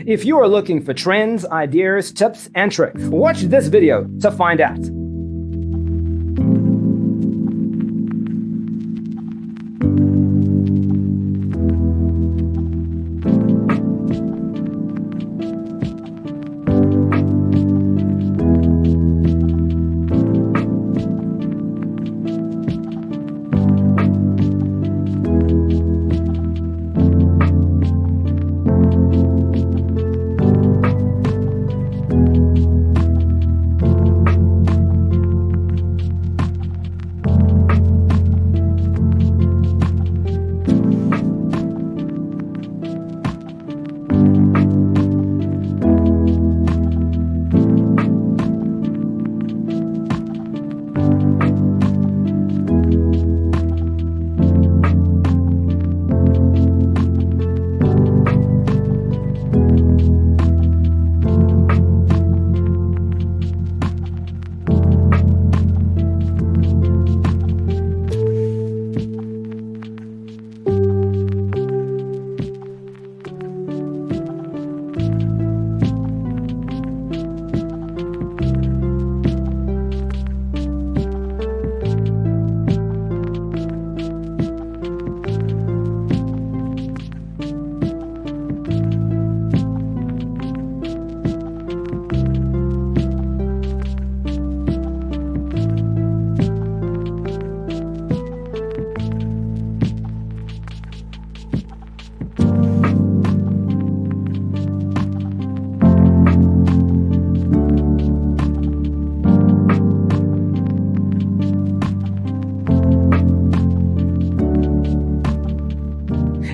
If you are looking for trends, ideas, tips, and tricks, watch this video to find out.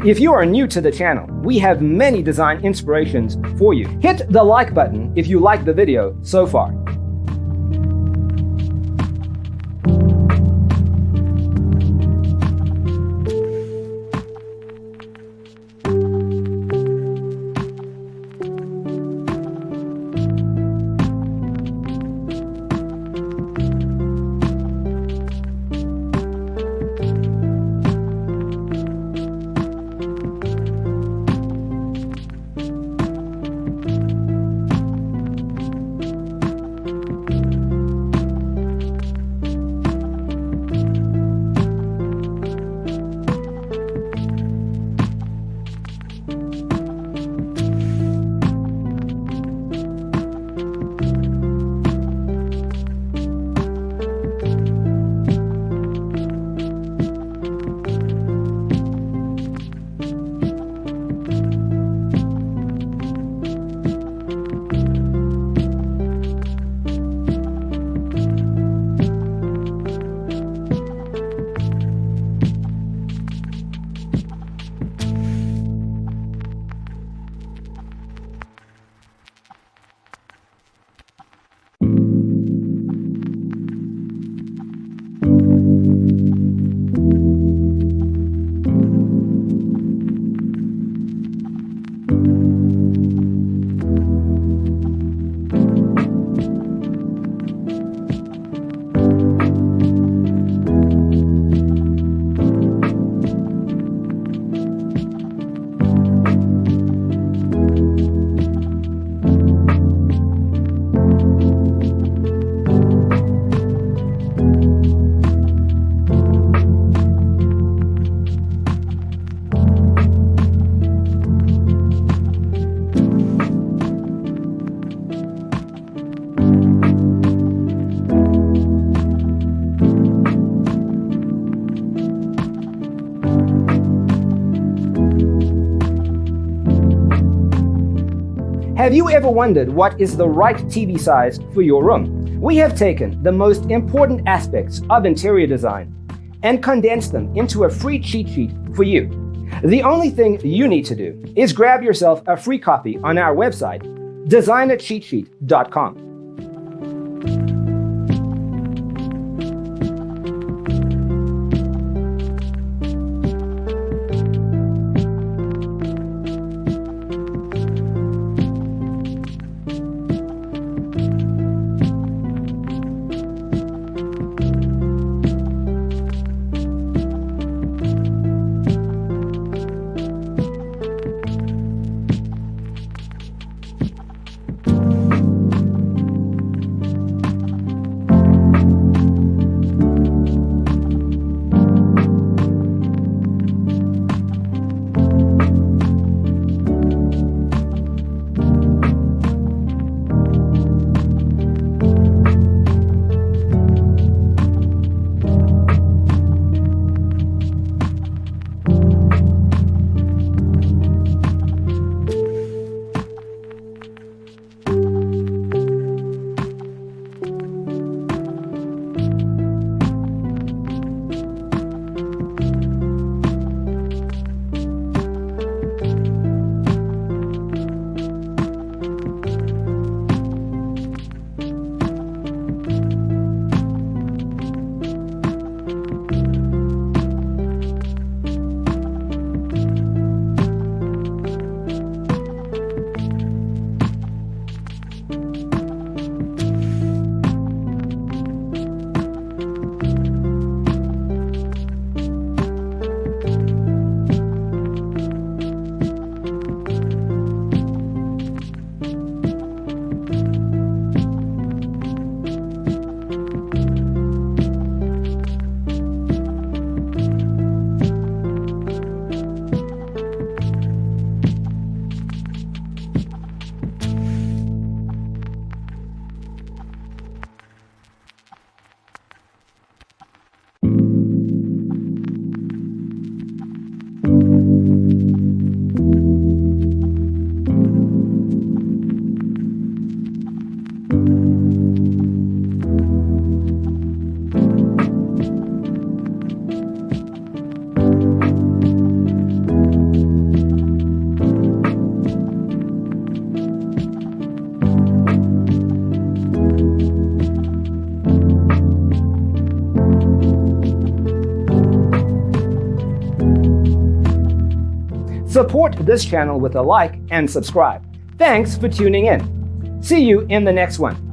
If you are new to the channel, we have many design inspirations for you. Hit the like button if you like the video so far. Have you ever wondered what is the right TV size for your room? We have taken the most important aspects of interior design and condensed them into a free cheat sheet for you. The only thing you need to do is grab yourself a free copy on our website, designercheatsheet.com. Support this channel with a like and subscribe. Thanks for tuning in. See you in the next one.